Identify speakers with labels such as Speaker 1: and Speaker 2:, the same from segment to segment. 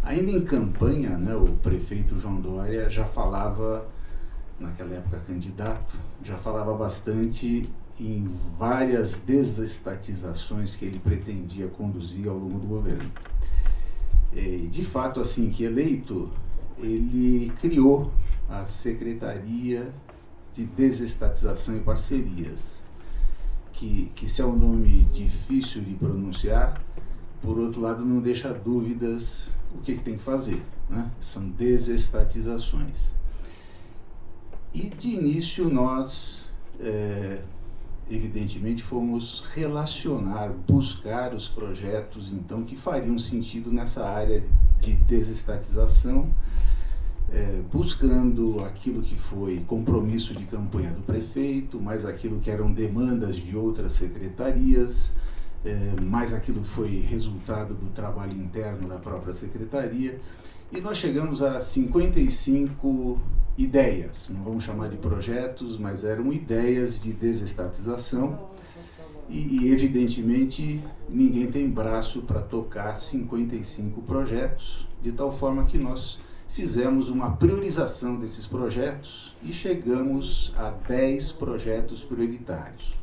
Speaker 1: Ainda em campanha, né, o prefeito João Dória já falava, naquela época candidato, já falava bastante em várias desestatizações que ele pretendia conduzir ao longo do governo. E, de fato, assim que eleito, ele criou a Secretaria de Desestatização e Parcerias, que se é um nome difícil de pronunciar, por outro lado não deixa dúvidas o que tem que fazer, né? São desestatizações. E de início nós, evidentemente, fomos relacionar, buscar os projetos então que fariam sentido nessa área de desestatização, buscando aquilo que foi compromisso de campanha do prefeito, mais aquilo que eram demandas de outras secretarias, mais aquilo que foi resultado do trabalho interno da própria secretaria, e nós chegamos a 55 ideias, não vamos chamar de projetos, mas eram ideias de desestatização, e evidentemente ninguém tem braço para tocar 55 projetos, de tal forma que nós fizemos uma priorização desses projetos e chegamos a 10 projetos prioritários.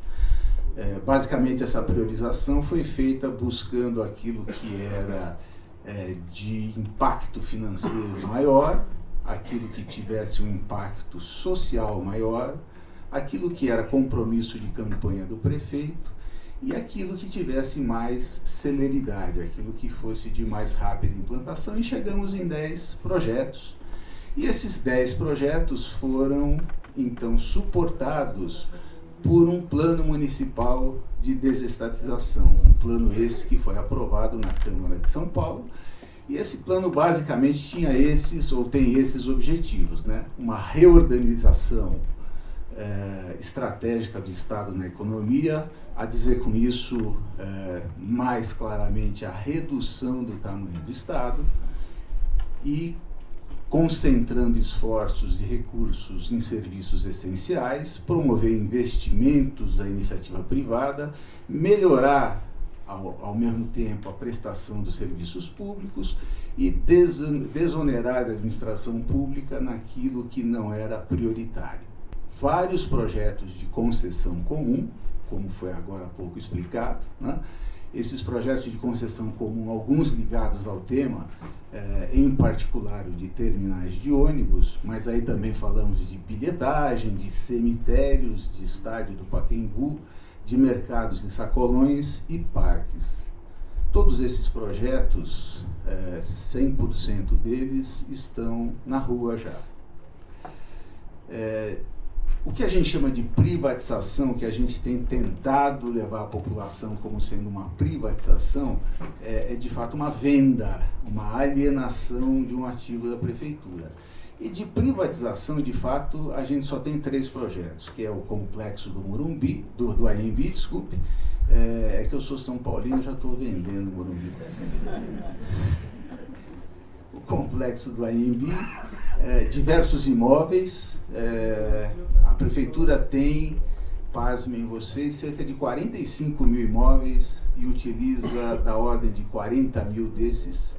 Speaker 1: Basicamente essa priorização foi feita buscando aquilo que era de impacto financeiro maior, aquilo que tivesse um impacto social maior, aquilo que era compromisso de campanha do prefeito e aquilo que tivesse mais celeridade, aquilo que fosse de mais rápida implantação, e chegamos em 10 projetos. E esses 10 projetos foram então suportados por um plano municipal de desestatização, um plano esse que foi aprovado na Câmara de São Paulo, e esse plano basicamente tinha esses, ou tem esses objetivos, né? Uma reorganização estratégica do Estado na economia, a dizer com isso mais claramente a redução do tamanho do Estado e concentrando esforços e recursos em serviços essenciais, promover investimentos da iniciativa privada, melhorar ao mesmo tempo a prestação dos serviços públicos e desonerar a administração pública naquilo que não era prioritário. Vários projetos de concessão comum, como foi agora há pouco explicado, né? Esses projetos de concessão comum, alguns ligados ao tema, em particular o de terminais de ônibus, mas aí também falamos de bilhetagem, de cemitérios, de estádio do Pacaembu, de mercados e sacolões e parques. Todos esses projetos, 100% deles estão na rua já. O que a gente chama de privatização, que a gente tem tentado levar à população como sendo uma privatização, é de fato uma venda, uma alienação de um ativo da prefeitura. E de privatização, de fato, a gente só tem 3 projetos, que é o complexo do Morumbi, do AMB, desculpe, é que eu sou São Paulino, já estou vendendo o Morumbi. O complexo do AMB, diversos imóveis, a prefeitura tem, pasmem vocês, cerca de 45 mil imóveis e utiliza da ordem de 40 mil desses,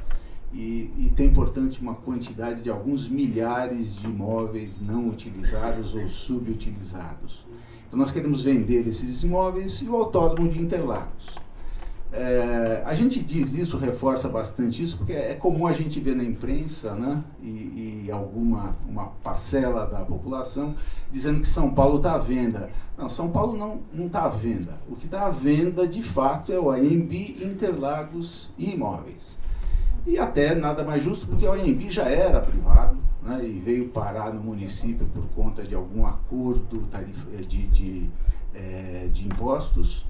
Speaker 1: e tem, portanto, uma quantidade de alguns milhares de imóveis não utilizados ou subutilizados. Então nós queremos vender esses imóveis e o Autódromo de Interlagos. A gente diz isso, reforça bastante isso, porque é comum a gente ver na imprensa, né, e uma parcela da população dizendo que São Paulo está à venda. Não, São Paulo não está à venda. O que está à venda, de fato, é o AMB, Interlagos e imóveis. E até nada mais justo, porque o AMB já era privado, né, e veio parar no município por conta de algum acordo de impostos.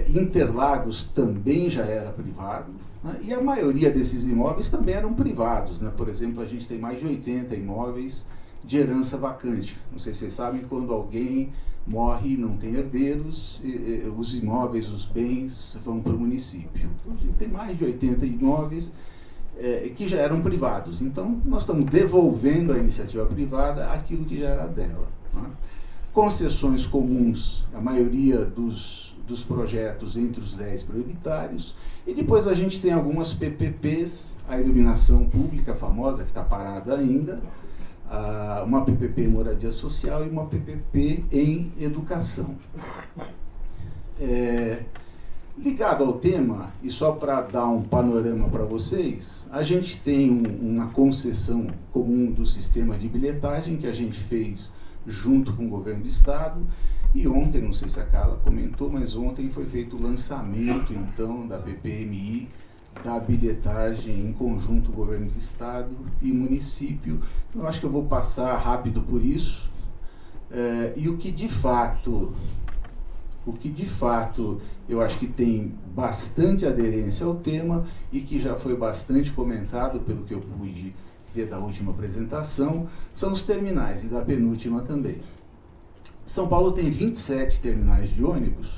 Speaker 1: Interlagos também já era privado, né, e a maioria desses imóveis também eram privados, né? Por exemplo, a gente tem mais de 80 imóveis de herança vacante. Não sei se vocês sabem, quando alguém morre e não tem herdeiros, os imóveis, os bens vão para o município. Então, a gente tem mais de 80 imóveis que já eram privados. Então, nós estamos devolvendo à iniciativa privada aquilo que já era dela, né? Concessões comuns, a maioria dos dos projetos entre os 10 prioritários, e depois a gente tem algumas PPPs, a iluminação pública famosa, que está parada ainda, uma PPP em moradia social e uma PPP em educação. Ligado ao tema, e só para dar um panorama para vocês, a gente tem uma concessão comum do sistema de bilhetagem que a gente fez junto com o governo do estado, e ontem, não sei se a Carla comentou, mas ontem foi feito o lançamento então da PPMI, da bilhetagem em conjunto governo do estado e município. Eu acho que eu vou passar rápido por isso, e o que de fato eu acho que tem bastante aderência ao tema e que já foi bastante comentado pelo que eu pude ver da última apresentação, são os terminais, e da penúltima também. São Paulo tem 27 terminais de ônibus,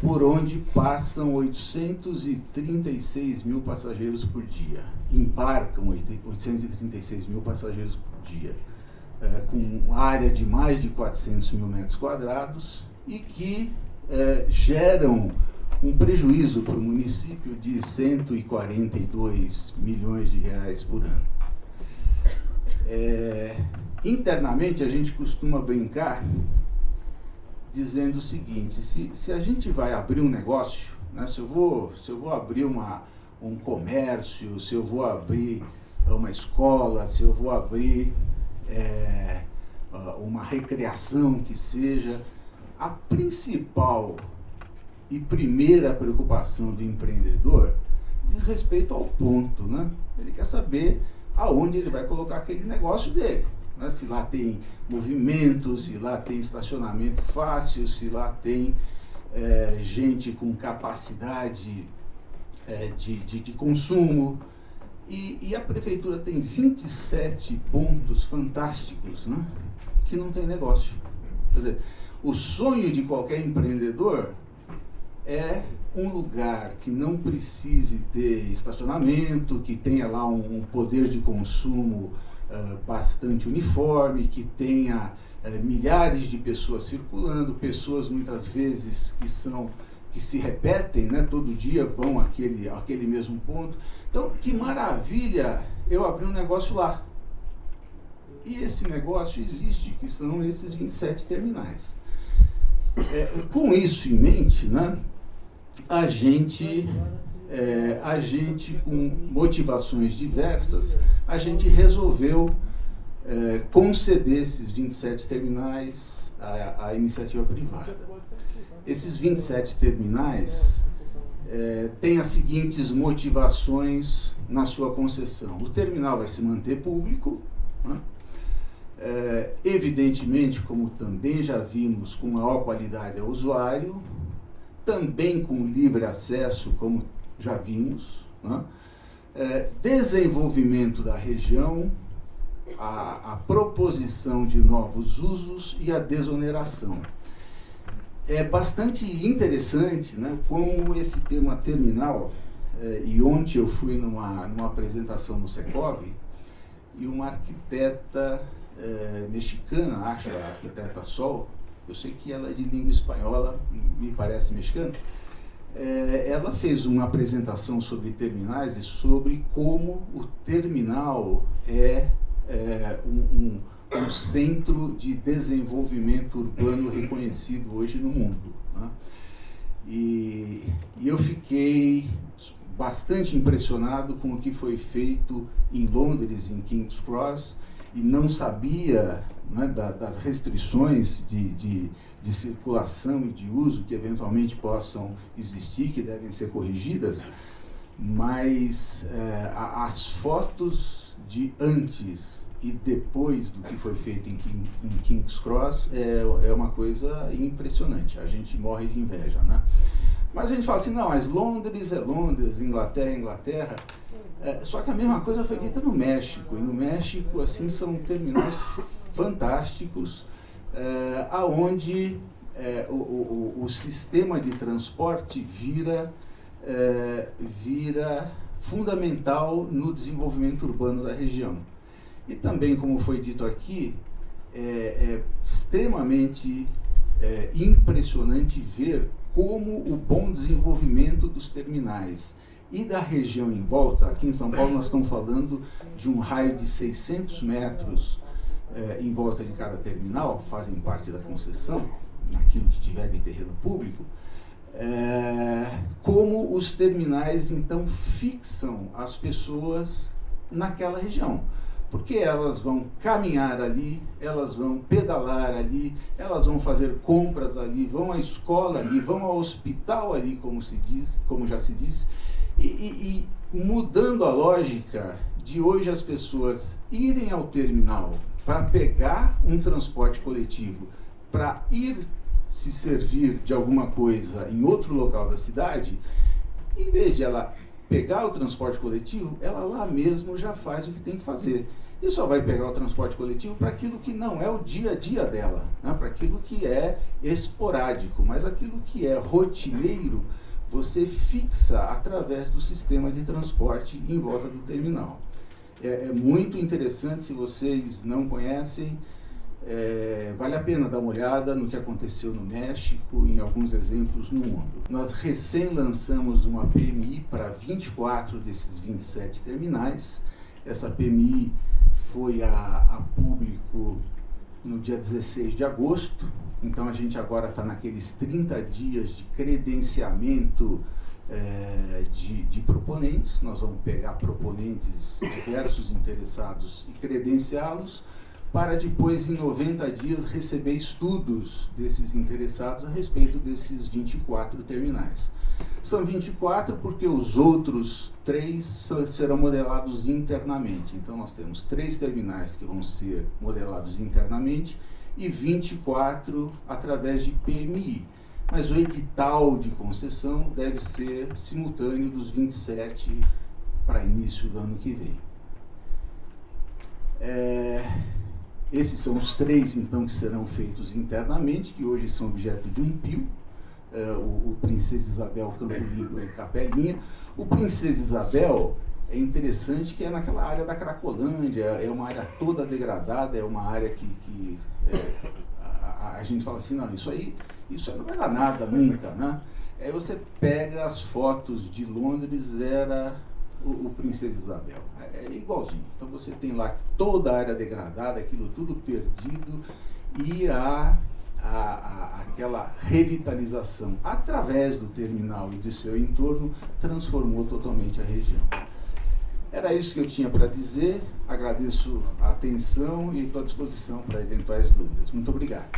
Speaker 1: por onde passam 836 mil passageiros por dia, embarcam 836 mil passageiros por dia, com área de mais de 400 mil metros quadrados e que geram um prejuízo para o município de 142 milhões de reais por ano. Internamente, a gente costuma brincar dizendo o seguinte: se a gente vai abrir um negócio, né, se eu vou abrir um comércio, se eu vou abrir uma escola, se eu vou abrir uma recreação que seja, a principal e primeira preocupação do empreendedor diz respeito ao ponto, né? Ele quer saber aonde ele vai colocar aquele negócio dele, né? Se lá tem movimento, se lá tem estacionamento fácil, se lá tem gente com capacidade de consumo. E a prefeitura tem 27 pontos fantásticos, né, que não tem negócio. Quer dizer, o sonho de qualquer empreendedor é um lugar que não precise ter estacionamento, que tenha lá um poder de consumo bastante uniforme, que tenha milhares de pessoas circulando, pessoas muitas vezes que se repetem, né, todo dia vão àquele mesmo ponto. Então, que maravilha eu abrir um negócio lá. E esse negócio existe, que são esses 27 terminais. Com isso em mente, né, a gente com motivações diversas, a gente resolveu conceder esses 27 terminais à iniciativa privada. Esses 27 terminais têm as seguintes motivações na sua concessão. O terminal vai se manter público, né? Evidentemente, como também já vimos, com maior qualidade ao usuário, também com livre acesso, como já vimos, né? Desenvolvimento da região, a proposição de novos usos e a desoneração. É bastante interessante, né, como esse tema terminal, e ontem eu fui numa apresentação no Secov, e uma arquiteta mexicana, acho, a arquiteta Sol, eu sei que ela é de língua espanhola, me parece mexicana, ela fez uma apresentação sobre terminais e sobre como o terminal é um centro de desenvolvimento urbano reconhecido hoje no mundo, né? E eu fiquei bastante impressionado com o que foi feito em Londres, em King's Cross, e não sabia, né, das restrições de circulação e de uso que eventualmente possam existir, que devem ser corrigidas, mas as fotos de antes e depois do que foi feito em King's Cross é uma coisa impressionante. A gente morre de inveja, né? Mas a gente fala assim, não, mas Londres é Londres, Inglaterra é Inglaterra. Só que a mesma coisa foi feita no México. E no México, assim, são terminais fantásticos, aonde o sistema de transporte vira fundamental no desenvolvimento urbano da região. E também, como foi dito aqui, extremamente impressionante ver como o bom desenvolvimento dos terminais e da região em volta. Aqui em São Paulo nós estamos falando de um raio de 600 metros em volta de cada terminal, fazem parte da concessão, naquilo que tiver de terreno público, como os terminais então fixam as pessoas naquela região. Porque elas vão caminhar ali, elas vão pedalar ali, elas vão fazer compras ali, vão à escola ali, vão ao hospital ali, como já se disse, e mudando a lógica de hoje as pessoas irem ao terminal para pegar um transporte coletivo, para ir se servir de alguma coisa em outro local da cidade, em vez de ela pegar o transporte coletivo, ela lá mesmo já faz o que tem que fazer. E só vai pegar o transporte coletivo para aquilo que não é o dia a dia dela, né? Para aquilo que é esporádico, mas aquilo que é rotineiro, você fixa através do sistema de transporte em volta do terminal. É muito interessante, se vocês não conhecem, vale a pena dar uma olhada no que aconteceu no México, em alguns exemplos no mundo. Nós recém lançamos uma PMI para 24 desses 27 terminais. Essa PMI foi a público no dia 16 de agosto, então a gente agora está naqueles 30 dias de credenciamento de proponentes. Nós vamos pegar proponentes diversos interessados e credenciá-los, para depois, em 90 dias, receber estudos desses interessados a respeito desses 24 terminais. São 24 porque os outros 3 serão modelados internamente. Então, nós temos 3 terminais que vão ser modelados internamente e 24 através de PMI. Mas o edital de concessão deve ser simultâneo dos 27 para início do ano que vem. Esses são os 3, então, que serão feitos internamente, que hoje são objeto de um PIO, o Princesa Isabel, Campo Limpo e Capelinha. O Princesa Isabel é interessante que é naquela área da Cracolândia, é uma área toda degradada, é uma área que a gente fala assim, não, isso aí não vai dar nada nunca, né? Aí você pega as fotos de Londres, era o Princesa Isabel, é igualzinho. Então você tem lá toda a área degradada, aquilo tudo perdido, e aquela revitalização através do terminal e do seu entorno transformou totalmente a região. Era isso que eu tinha para dizer. Agradeço a atenção e estou à disposição para eventuais dúvidas. Muito obrigado.